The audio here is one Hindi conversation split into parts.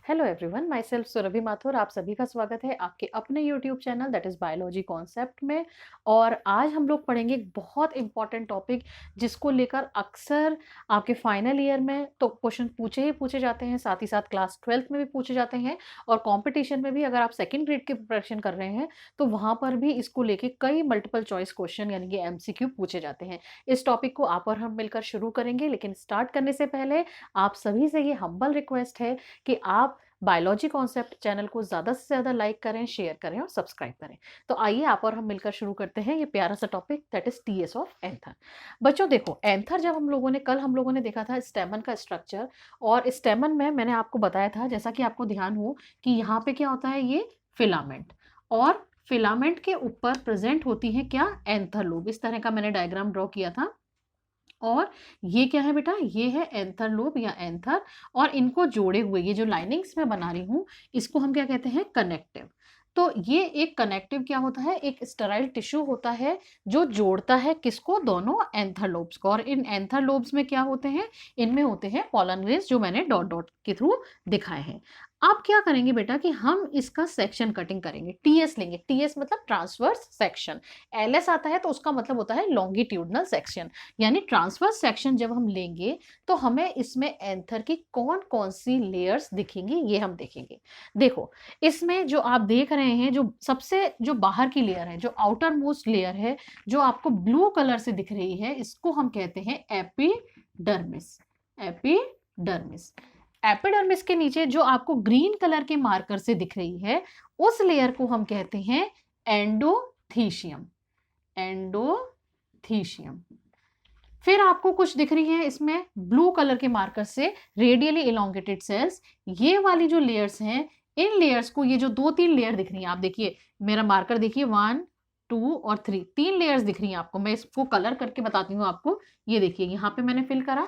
Hello everyone, myself Surabhi Mathur. आप सभी का स्वागत है आपके अपने YouTube channel that is biology concept में। और आज हम लोग पढ़ेंगे एक बहुत इंपॉर्टेंट टॉपिक जिसको लेकर अक्सर आपके फाइनल ईयर में तो क्वेश्चन पूछे ही पूछे जाते हैं, साथ ही साथ क्लास 12th में भी पूछे जाते हैं और कंपटीशन में भी। अगर आप सेकेंड ग्रेड की प्रिपरेशन कर रहे हैं तो वहाँ पर भी इसको लेके कई मल्टीपल चॉइस क्वेश्चन यानी कि एमसीक्यू पूछे जाते हैं। इस टॉपिक को आप और हम मिलकर शुरू करेंगे, लेकिन स्टार्ट करने से पहले आप सभी से ये हम्बल रिक्वेस्ट है कि आप बायोलॉजी कॉन्सेप्ट चैनल को ज़्यादा से ज़्यादा लाइक करें, शेयर करें और सब्सक्राइब करें। तो आइए आप और हम मिलकर शुरू करते हैं ये प्यारा सा topic that is TS of anther. बच्चों देखो, एंथर जब हम लोगों ने देखा था स्टेमन का स्ट्रक्चर, और स्टेमन में मैंने आपको बताया था, जैसा कि आपको ध्यान हो कि यहाँ पे क्या होता है, ये फिलामेंट, और फिलामेंट के ऊपर प्रेजेंट होती है क्या, एंथर लोब। इस तरह का मैंने डायग्राम ड्रॉ किया था। और ये क्या है बेटा, ये है एंथर लोब या एंथर, और इनको जोड़े हुए ये जो लाइनिंग्स मैं बना रही हूँ इसको हम क्या कहते हैं, कनेक्टिव। तो ये एक कनेक्टिव क्या होता है, एक स्टेराइल टिश्यू होता है जो जोड़ता है किसको, दोनों एंथर लोब्स को। और इन एंथर लोब्स में क्या होते हैं, इनमें होते हैं पॉलन ग्रेन्स जो मैंने डॉट डॉट के थ्रू दिखाए हैं। अब क्या करेंगे बेटा कि हम इसका सेक्शन कटिंग करेंगे, टीएस लेंगे। टीएस मतलब ट्रांसवर्स सेक्शन, एलएस आता है तो उसका मतलब होता है लॉन्गिट्यूडनल सेक्शन। यानी ट्रांसवर्स सेक्शन जब हम लेंगे तो हमें इसमें एंथर की कौन कौन सी लेयर्स दिखेंगी ये हम देखेंगे। देखो, इसमें जो आप देख रहे हैं, जो सबसे जो बाहर की लेयर है, जो आउटर मोस्ट लेयर है, जो आपको ब्लू कलर से दिख रही है, इसको हम कहते हैं एपिडर्मिस। एपिडर्मिस। एपिडर्मिस के नीचे जो आपको ग्रीन कलर के मार्कर से दिख रही है, उस लेयर को हम कहते हैं एंडोथीशियम। एंडोथीशियम। फिर आपको कुछ दिख रही है इसमें ब्लू कलर के मार्कर से, रेडियली इलोंगेटेड सेल्स। ये वाली जो लेयर्स हैं, इन लेयर्स को, ये जो 2-3 लेयर दिख रही हैं, आप देखिए मेरा मार्कर देखिए, 1 2 और 3, 3 लेयर्स दिख रही हैं आपको। मैं इसको कलर करके बताती हूँ आपको। ये देखिए, यहाँ पे मैंने फिल करा,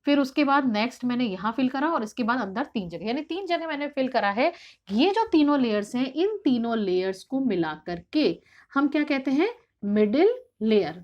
फिर उसके बाद नेक्स्ट मैंने यहाँ फिल करा, और इसके बाद अंदर 3 जगह, यानी 3 जगह मैंने फिल करा है। ये जो तीनों लेयर्स हैं, इन तीनों लेयर्स को मिला करके हम क्या कहते हैं, मिडिल लेयर।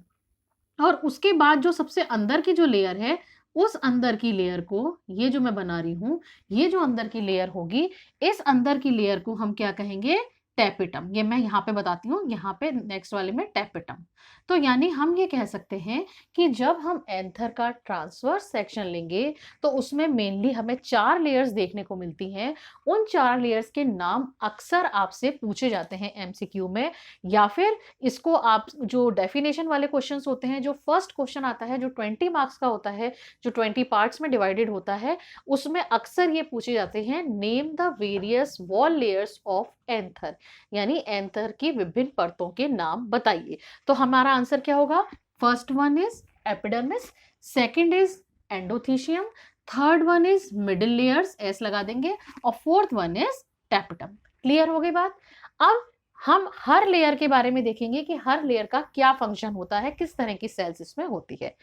और उसके बाद जो सबसे अंदर की जो लेयर है, उस अंदर की लेयर को, ये जो मैं बना रही हूं, ये जो अंदर की लेयर होगी, इस अंदर की लेयर को हम क्या कहेंगे, टैपेटम। ये मैं यहाँ पे बताती हूँ, यहाँ पे नेक्स्ट वाले में टैपेटम। तो यानी हम ये कह सकते हैं कि जब हम एंथर का ट्रांसवर्स सेक्शन लेंगे तो उसमें मेनली हमें 4 लेयर्स देखने को मिलती हैं। उन 4 लेयर्स के नाम अक्सर आपसे पूछे जाते हैं एमसीक्यू में, या फिर इसको आप जो डेफिनेशन वाले क्वेश्चंस होते हैं, जो फर्स्ट क्वेश्चन आता है जो 20 मार्क्स का होता है, जो 20 पार्ट्स में डिवाइडेड होता है, उसमें अक्सर ये पूछे जाते हैं, name the various wall layers of anther, यानी एंथर की विभिन्न परतों के नाम बताइए। तो हमारा आंसर क्या होगा, first one is epidermis, second is endothecium, third one is middle layers, S लगा देंगे, और fourth one is tapetum. Clear हो गई बात। अब हम हर लेयर के बारे में देखेंगे कि हर लेयर का क्या फंक्शन होता है, किस तरह की सेल्स इसमें होती है।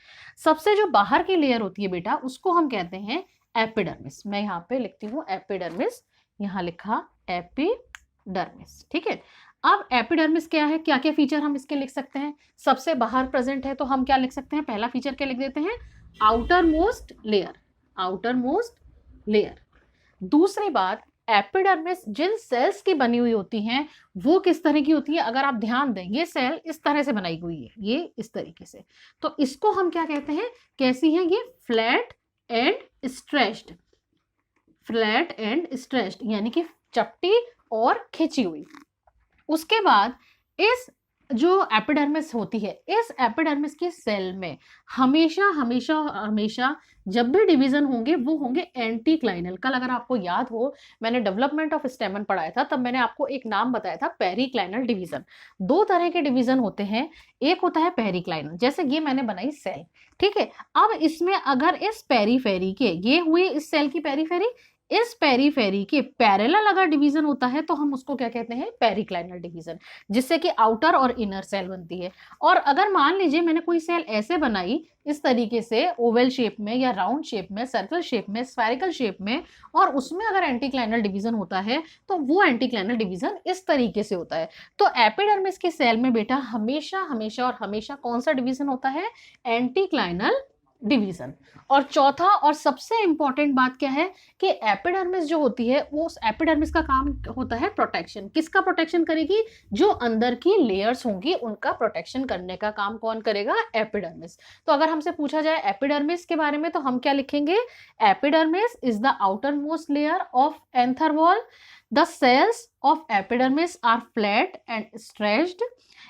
सबसे जो बाहर की लेयर होती है बेटा, उसको हम कहते हैं एपिडर्मिस। मैं यहाँ पे लिखती हूँ एपिडर्मिस, यहाँ लिखा एपिडर्मिस, ठीक है। अब एपिडर्मिस क्या है, क्या क्या फीचर हम इसके लिख सकते हैं। सबसे बाहर प्रेजेंट है तो हम क्या लिख सकते हैं, पहला फीचर क्या लिख देते हैं, outer most layer. Outer most layer. दूसरी बात, एपिडर्मिस जिन सेल्स की बनी हुई होती हैं वो किस तरह की होती है, अगर आप ध्यान दें, ये सेल इस तरह से बनाई हुई है, ये इस तरीके से, तो इसको हम क्या कहते हैं, कैसी है ये, flat and stretched. Flat and stretched यानी कि चपटी और खिंची हुई। उसके बाद इस जो एपिडर्मिस होती है, इस एपिडर्मिस के सेल में हमेशा हमेशा हमेशा जब भी डिवीजन होंगे वो होंगे एंटीक्लाइनल। कल अगर आपको याद हो, मैंने डेवलपमेंट ऑफ स्टेमन पढ़ाया था, तब मैंने आपको एक नाम बताया था, पेरिक्लाइनल डिवीजन। 2 तरह के डिवीजन होते हैं, एक होता है पेरिक्लाइनल, जैसे ये मैंने बनाई सेल, ठीक है। अब इसमें अगर इस पेरीफेरी के, ये हुई इस सेल की पेरीफेरी, इस पेरीफेरी के पैरेलल अगर डिवीजन होता है तो हम उसको क्या कहते हैं, पेरिक्लाइनल डिवीजन, जिससे कि आउटर और इनर सेल बनती है। और अगर मान लीजिए मैंने कोई सेल ऐसे बनाई, इस तरीके से ओवल शेप में या राउंड शेप में, सर्कल शेप में, स्फेरिकल शेप में, और उसमें अगर एंटीक्लाइनल डिवीजन होता है तो वो एंटीक्लाइनल डिवीजन इस तरीके से होता है। तो एपिडर्मिस के सेल में बेटा हमेशा हमेशा और हमेशा कौन सा डिवीजन होता है, एंटीक्लाइनल डिवीजन। और चौथा और सबसे इंपॉर्टेंट बात क्या है कि एपिडर्मिस जो होती है वो, उस एपिडर्मिस का काम होता है प्रोटेक्शन। किसका प्रोटेक्शन करेगी? जो अंदर की लेयर्स होंगी उनका प्रोटेक्शन करने का काम कौन करेगा? एपिडर्मिस। तो अगर हमसे पूछा जाए एपिडर्मिस के बारे में तो हम क्या लिखेंगे? Epidermis is the outermost layer of anther wall. The cells of epidermis are flat and stretched.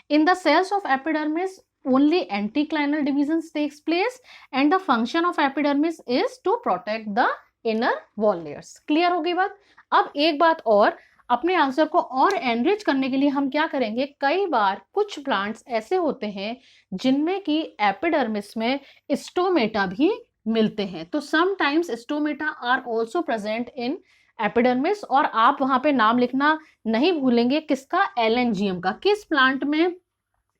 In the cells of epidermis, only anticlinal divisions takes place, and the function of epidermis is to protect the inner wall layers. Clear हो गई बात? अब एक बात और, अपने आंसर को और एनरिच करने के लिए हम क्या करेंगे, कई बार कुछ प्लांट्स ऐसे होते हैं जिनमें कि एपिडर्मिस में स्टोमेटा भी मिलते हैं। तो sometimes stomata are also present in epidermis. और आप वहां पे नाम लिखना नहीं भूलेंगे, किसका? एलेंजियम का। किस प्लांट में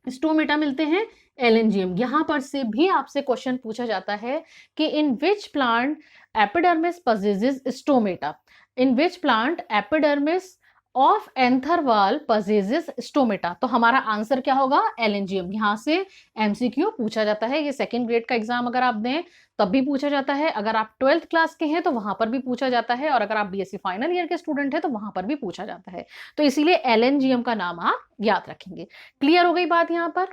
स्टोमेटा मिलते हैं? एलेंजियम। यहां पर से भी आपसे क्वेश्चन पूछा जाता है कि in which plant epidermis possesses stomata, in which plant epidermis of anther wall possesses stomata. तो हमारा आंसर क्या होगा? एलेंजियम। यहां से एमसीक्यू पूछा जाता है। ये सेकंड ग्रेड का एग्जाम अगर आप दें तब भी पूछा जाता है, अगर आप 12th क्लास के हैं तो वहां पर भी पूछा जाता है, और अगर आप बीएससी फाइनल ईयर के स्टूडेंट हैं तो वहां पर भी पूछा जाता है। तो इसीलिए एलेंजियम का नाम आप याद रखेंगे। क्लियर हो गई बात यहां पर?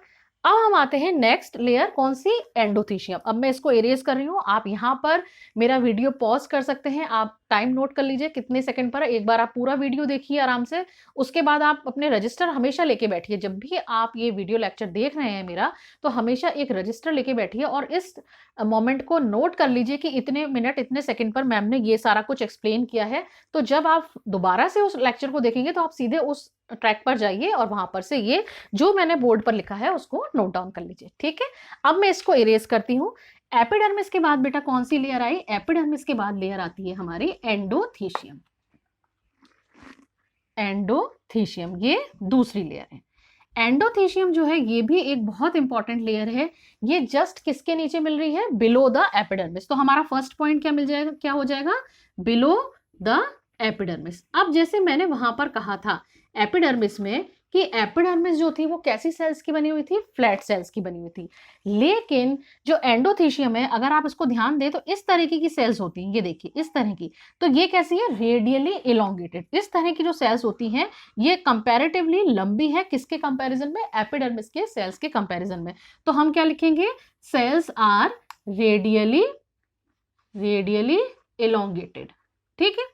अब हम आते हैं नेक्स्ट लेयर, कौन सी? एंडोथीशियम। अब मैं इसको इरेज कर रही हूं, आप यहां पर मेरा वीडियो पॉज कर सकते हैं, आप टाइम नोट कर लीजिए कितने सेकंड पर। एक बार आप पूरा वीडियो देखिए आराम से, उसके बाद आप अपने रजिस्टर हमेशा लेके बैठिए। जब भी आप ये वीडियो लेक्चर देख रहे हैं मेरा, तो हमेशा एक रजिस्टर लेके बैठिए और इस मोमेंट को नोट कर लीजिए कि इतने मिनट इतने सेकंड पर मैम ने ये सारा कुछ एक्सप्लेन किया है। तो जब आप दोबारा से उस लेक्चर को देखेंगे तो आप सीधे उस ट्रैक पर जाइए और वहां पर से ये जो मैंने बोर्ड पर लिखा है उसको नोट डाउन कर लीजिए। ठीक है, अब मैं इसको इरेज करती हूं। एपिडर्मिस के बाद बेटा कौन सी लेयर आई? एपिडर्मिस के बाद लेयर आती है हमारी एंडोथीशियम। एंडोथीशियम ये दूसरी लेयर है। एंडोथीशियम जो है ये भी एक बहुत इंपॉर्टेंट लेयर है। ये जस्ट किसके नीचे मिल रही है? Below the epidermis. तो हमारा फर्स्ट पॉइंट क्या मिल जाएगा, क्या हो जाएगा? Below the epidermis. अब जैसे मैंने वहां पर कहा था एपिडर्मिस में कि एपिडर्मिस जो थी वो कैसी सेल्स की बनी हुई थी? फ्लैट सेल्स की बनी हुई थी। लेकिन जो एंडोथीशियम है, अगर आप इसको ध्यान दें तो इस तरीके की सेल्स होती हैं, ये देखिए इस तरह की। तो ये कैसी है? Radially elongated. इस तरह की जो सेल्स होती हैं ये कंपैरेटिवली लंबी है, किसके कंपैरिजन में? एपिडर्मिस के सेल्स के कंपैरिजन में। तो हम क्या लिखेंगे? Cells are radially elongated. ठीक है,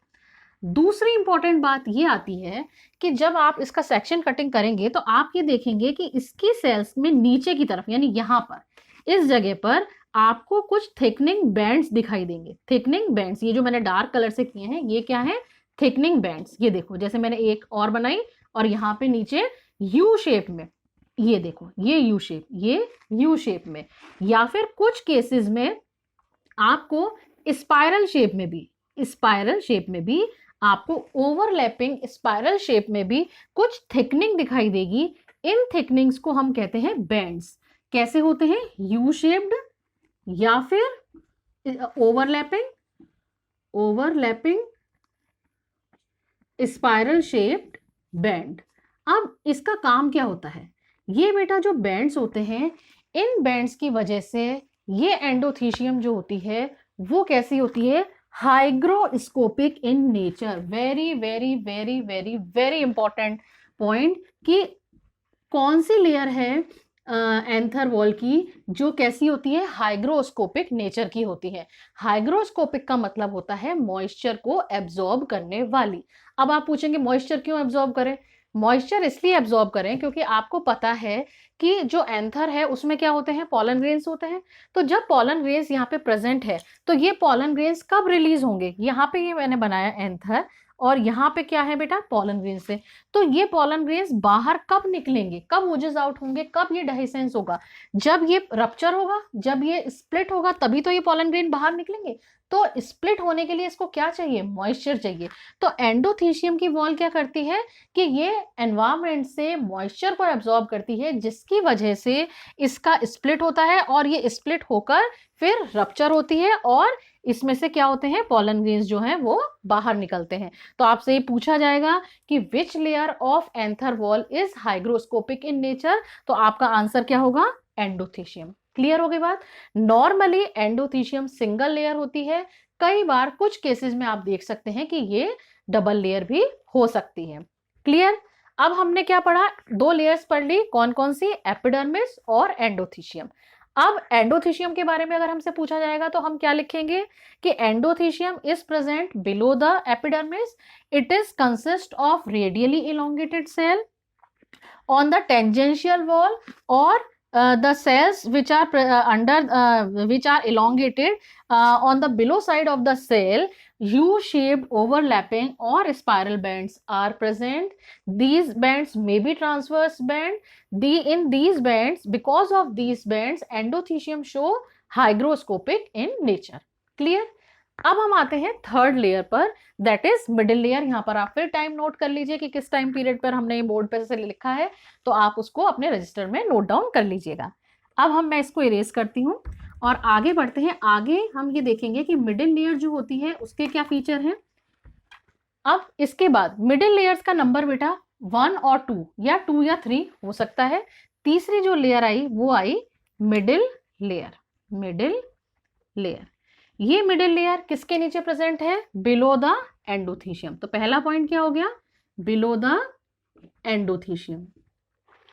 दूसरी इंपॉर्टेंट बात ये आती है कि जब आप इसका सेक्शन कटिंग करेंगे तो आप ये देखेंगे कि इसकी सेल्स में नीचे की तरफ, यानी यहां पर इस जगह पर आपको कुछ थिकनिंग बैंड्स दिखाई देंगे। थिकनिंग बैंड्स, ये जो मैंने डार्क कलर से किए हैं ये क्या है? Thickening bands. ये देखो, जैसे मैंने एक और बनाई और यहाँ पे नीचे यू शेप में, ये देखो ये यू शेप, ये यू शेप में, या फिर कुछ केसेस में आपको स्पाइरल शेप में भी आपको ओवरलैपिंग स्पाइरल शेप में भी कुछ थिकनिंग दिखाई देगी। इन थिकनिंग्स को हम कहते हैं बैंड्स। कैसे होते हैं? यू शेप्ड या फिर ओवरलैपिंग स्पाइरल शेप्ड बैंड। अब इसका काम क्या होता है? ये बेटा जो बैंड्स होते हैं, इन बैंड्स की वजह से ये एंडोथीशियम जो होती है वो कैसी होती है? Hygroscopic in nature. Very very very very very important point कि कौन सी लेयर है एंथर वॉल की जो कैसी होती है? हाइग्रोस्कोपिक नेचर की होती है। हाइग्रोस्कोपिक का मतलब होता है मॉइस्चर को एब्जॉर्ब करने वाली। अब आप पूछेंगे मॉइस्चर क्यों एब्जॉर्ब करें? मॉइस्चर इसलिए एब्जॉर्ब करें क्योंकि आपको पता है कि जो एंथर है उसमें क्या होते हैं? पॉलन ग्रेन्स होते हैं। तो जब पॉलन ग्रेन्स यहाँ पे प्रेजेंट है तो ये पॉलन ग्रेन्स कब रिलीज होंगे? यहाँ पे ये मैंने बनाया एंथर और यहाँ पे क्या है बेटा? पॉलन ग्रेन्स है। तो ये पॉलन ग्रेन्स बाहर कब निकलेंगे? कब ओजेस आउट होंगे? कब ये डेhiscence होगा? जब ये रप्चर होगा, जब ये स्प्लिट होगा, तभी तो ये पॉलन ग्रेन बाहर निकलेंगे। तो स्प्लिट होने के लिए इसको क्या चाहिए? मॉइस्चर चाहिए। तो एंडोथीशियम की वॉल क्या करती है कि ये एनवायरमेंट से मॉइस्चर को एब्जॉर्ब करती है, जिसकी वजह से इसका स्प्लिट होता है और ये स्प्लिट होकर फिर रप्चर होती है और इसमें से क्या होते हैं? पॉलन ग्रेन्स जो हैं वो बाहर निकलते हैं। तो आपसे ये पूछा जाएगा कि which layer of anther wall is hygroscopic in nature, तो आपका आंसर क्या होगा? एंडोथीशियम। क्लियर हो गई बात। नॉर्मली एंडोथीशियम सिंगल लेयर होती है, कई बार कुछ केसेस में आप देख सकते हैं कि ये डबल लेयर भी हो सकती है। क्लियर। अब हमने क्या पढ़ा, 2 लेयर्स पढ़ ली, कौन कौन सी, एपिडर्मिस और एंडोथीशियम। अब एंडोथीशियम के बारे में अगर हमसे पूछा जाएगा तो हम क्या लिखेंगे कि endothecium is present below the epidermis, it is consist of radially elongated cell on the tangential wall, or the cells which are which are elongated on the below side of the cell, U-shaped overlapping or spiral bands are present. These bands may be transverse band. In these bands, because of these bands, endothelium show hygroscopic in nature. Clear? अब हम आते हैं थर्ड लेयर पर, दैट इज मिडिल लेयर। यहाँ पर आप फिर टाइम नोट कर लीजिए कि किस टाइम पीरियड पर हमने बोर्ड पर से लिखा है, तो आप उसको अपने रजिस्टर में नोट डाउन कर लीजिएगा। अब मैं इसको इरेज करती हूँ और आगे बढ़ते हैं। आगे हम ये देखेंगे कि मिडिल लेयर जो होती है उसके क्या फीचर हैं। अब इसके बाद मिडिल लेयर्स का नंबर बेटा 1 और 2 या 2 या 3 हो सकता है। तीसरी जो लेयर आई वो आई मिडिल लेयर। मिडिल लेयर, ये मिडिल लेयर किसके नीचे प्रेजेंट है, बिलो द एंडोथीशियम। तो पहला पॉइंट क्या हो गया, बिलो द एंडोथीशियम।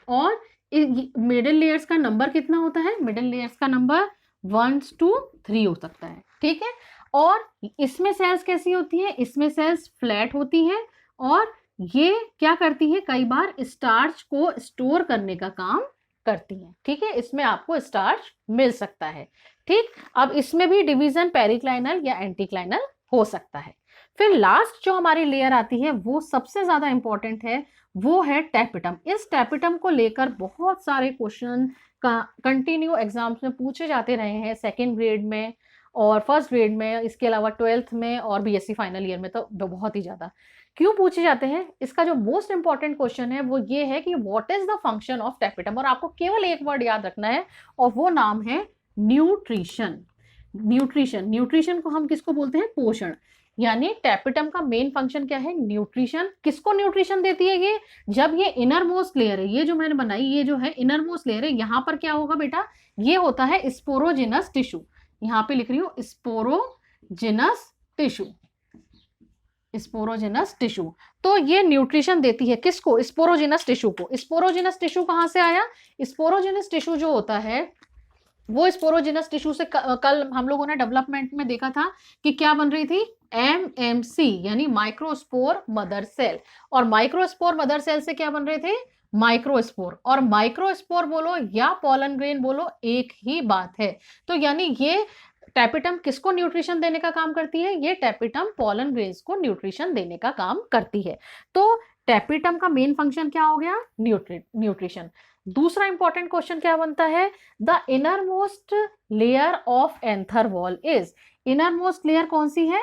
और मिडिल लेयर्स का नंबर कितना होता है, मिडिल लेयर्स का नंबर 1 to 3 हो सकता है, ठीक है। और इसमें सेल्स कैसी होती है, इसमें सेल्स फ्लैट होती हैं और ये क्या करती है, कई बार स्टार्च को स्टोर करने का काम करती हैं, ठीक है। इसमें आपको स्टार्च मिल सकता है, ठीक। अब इसमें भी डिवीजन पेरिक्लाइनल या एंटीक्लाइनल हो सकता है। फिर लास्ट जो हमारी लेयर आती है वो सबसे ज्यादा इंपॉर्टेंट है, वो है टैपिटम। इस टैपिटम को लेकर बहुत सारे क्वेश्चन कंटिन्यू एग्जाम्स में पूछे जाते रहे हैं, सेकेंड ग्रेड में और फर्स्ट ग्रेड में, इसके अलावा 12th में और बीएससी फाइनल ईयर में तो बहुत ही ज्यादा। क्यों पूछे जाते हैं, इसका जो मोस्ट इंपॉर्टेंट क्वेश्चन है वो ये है कि what is the function of tapetum, और आपको केवल एक वर्ड याद रखना है और वो नाम है न्यूट्रिशन। न्यूट्रिशन, न्यूट्रिशन को हम किसको बोलते हैं, पोषण। यानी टैपिटम का मेन फंक्शन क्या है, न्यूट्रिशन। किसको न्यूट्रिशन देती है ये, जब ये इनर मोस्ट लेयर है, ये जो मैंने बनाई ये जो है इनर मोस्ट लेयर है, यहां पर क्या होगा बेटा, ये होता है स्पोरोजिनस टिश्यू। यहां पे लिख रही हूं स्पोरोजिनस टिश्यू, स्पोरोजिनस टिश्यू। तो ये न्यूट्रिशन देती है किसको, स्पोरोजिनस टिश्यू को। स्पोरोजिनस टिश्यू कहां से आया, स्पोरोजिनस टिश्यू जो होता है वो स्पोरोजिनस टिश्यू से कल हम लोगों ने डेवलपमेंट में देखा था कि क्या बन रही थी, एमएमसी यानी माइक्रोस्पोर मदर सेल। और माइक्रोस्पोर मदर सेल से क्या बन रहे थे, माइक्रोस्पोर। और माइक्रोस्पोर बोलो या पॉलन ग्रेन बोलो एक ही बात है। तो यानी ये टैपिटम किसको न्यूट्रिशन देने का काम करती है, ये टैपिटम पॉलन ग्रेन्स को न्यूट्रिशन देने का काम करती है। तो टैपिटम का मेन फंक्शन क्या हो गया, न्यूट्रिशन। दूसरा इंपॉर्टेंट क्वेश्चन क्या बनता है, the innermost layer of anther wall is, inner most layer कौन सी है,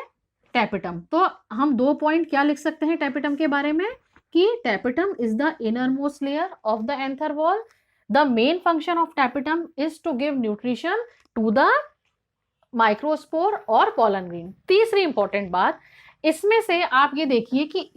टैपिटम। तो हम 2 पॉइंट क्या लिख सकते हैं टैपिटम के बारे में, कि tapetum is the innermost layer of the anther wall. The main function of tapetum is to give nutrition to the microspore और पॉलन ग्रेन। तीसरी इंपॉर्टेंट बात, इसमें से आप ये देखिए कि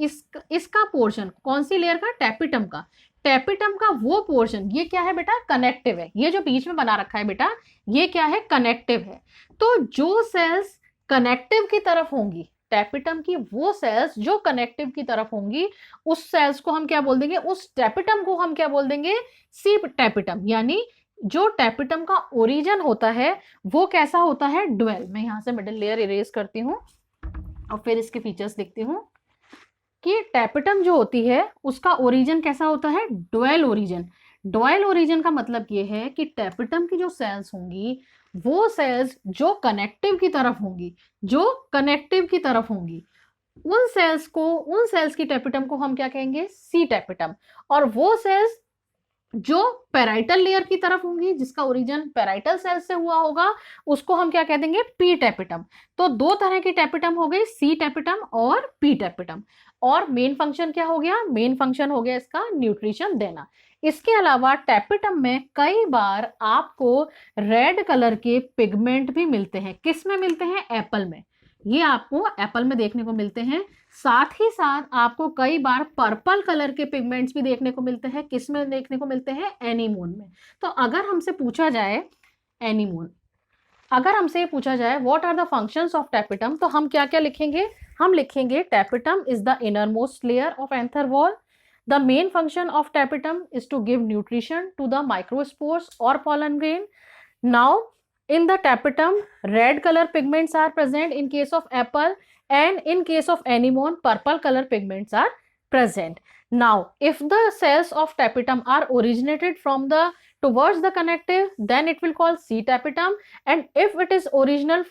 इसका पोर्शन कौन सी लेयर का, टैपिटम का। टैपिटम का वो पोर्शन ये क्या है बेटा, कनेक्टिव है। ये जो बीच में बना रखा है बेटा ये क्या है, कनेक्टिव है। तो जो सेल्स कनेक्टिव की तरफ होंगी, टैपिटम की वो सेल्स जो कनेक्टिव की तरफ होंगी, उस सेल्स को हम क्या बोल देंगे, उस टैपिटम को हम क्या बोल देंगे, सी टैपिटम। यानी जो टैपिटम का ओरिजिन होता है वो कैसा होता है, ड्वेल। मैं यहां से मिडिल लेयर इरेज करती हूँ और फिर इसके फीचर्स लिखती हूँ कि टैपिटम जो होती है उसका ओरिजिन कैसा होता है, ड्वेल ओरिजिन। ड्वेल ओरिजिन का मतलब ये है कि टैपिटम की जो सेल्स होंगी वो सेल्स जो कनेक्टिव की तरफ होंगी, जो कनेक्टिव की तरफ होंगी, उन सेल्स की टैपिटम को हम क्या कहेंगे, सी टैपिटम। और वो सेल्स जो पैराइटल लेयर की तरफ होंगी, जिसका ओरिजिन पैराइटल सेल से हुआ होगा, उसको हम क्या कह देंगे, पी टैपिटम। तो 2 तरह की टैपिटम हो गई, सी टैपिटम और पी टैपिटम। और मेन फंक्शन क्या हो गया, मेन फंक्शन हो गया इसका न्यूट्रिशन देना। इसके अलावा टैपिटम में कई बार आपको रेड कलर के पिगमेंट भी मिलते हैं। किस में मिलते हैं, एप्पल में। ये आपको एप्पल में देखने को मिलते हैं। साथ ही साथ आपको कई बार पर्पल कलर के पिगमेंट्स भी देखने को मिलते हैं। किस में देखने को मिलते हैं, एनीमोन में। तो अगर हमसे पूछा जाए एनीमोन। अगर हमसे ये पूछा जाए what are the functions of tapetum, तो हम क्या क्या लिखेंगे? हम लिखेंगे tapetum is the innermost layer of anther wall. The main function of tapetum is to give nutrition to the microspores और pollen grain. Now, in the tapetum, red color pigments are present in case of apple, and in case of anemone, purple color pigments are present. Now, if the cells of tapetum are originated from the towards the connective, then it will call C tapetum, and if it is originated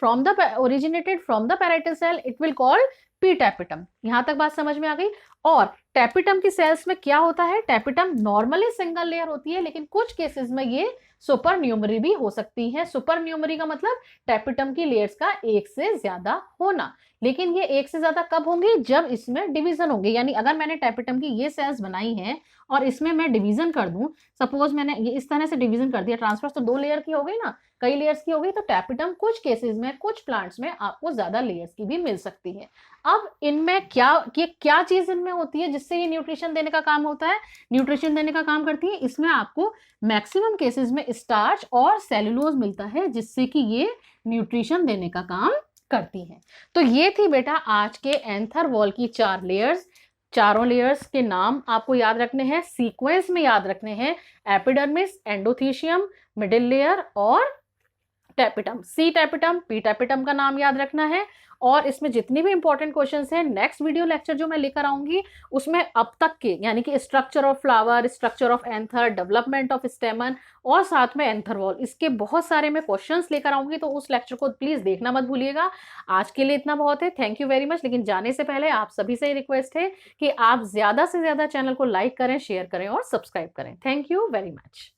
from the parietal cell, it will call P tapetum. यहां तक बात समझ में आ गई। और टैपिटम की सेल्स में क्या होता है? टैपिटम नॉर्मली सिंगल लेयर होती है, लेकिन कुछ केसेस में ये सुपर न्यूमरी भी हो सकती है। सुपर न्यूमरी का मतलब टैपिटम की लेयर्स का एक से ज्यादा होना, लेकिन ये एक से ज्यादा कब होंगी? जब इसमें डिवीजन होंगे। यानी अगर मैंने टैपिटम की ये सेल्स बनाई हैं और इसमें मैं डिवीजन कर दूं, सपोज मैंने ये इस तरह से डिवीजन कर दिया, ट्रांसफर तो 2 लेयर की हो गई ना, कई लेयर्स की हो गई, तो टैपिटम कुछ केसेस में, कुछ प्लांट्स में आपको ज्यादा लेयर्स की भी मिल सकती है। अब इनमें क्या चीज इनमें होती है जिससे ये न्यूट्रिशन देने का काम होता है? न्यूट्रिशन देने का काम करती है, इसमें आपको मैक्सिमम केसेस में स्टार्च और सेलुलोज मिलता है, जिससे कि ये न्यूट्रिशन देने का काम करती है। तो ये थी बेटा आज के एंथर वॉल की 4 लेयर्स। चारों लेयर्स के नाम आपको याद रखने हैं, सीक्वेंस में याद रखने हैं। एपिडर्मिस, एंडोथीशियम, मिडिल लेयर और टैपिटम। सी टैपिटम, पी टैपिटम का नाम याद रखना है। और इसमें जितनी भी इंपॉर्टेंट क्वेश्चंस हैं, नेक्स्ट वीडियो लेक्चर जो मैं लेकर आऊंगी उसमें अब तक के, यानी कि structure of flower, structure of anther, development of स्टेमन और साथ में एंथर वॉल, इसके बहुत सारे मैं क्वेश्चंस लेकर आऊंगी, तो उस लेक्चर को प्लीज देखना मत भूलिएगा। आज के लिए इतना बहुत है, थैंक यू वेरी मच। लेकिन जाने से पहले आप सभी से रिक्वेस्ट है कि आप ज्यादा से ज्यादा चैनल को लाइक करें, शेयर करें और सब्सक्राइब करें। Thank you very much.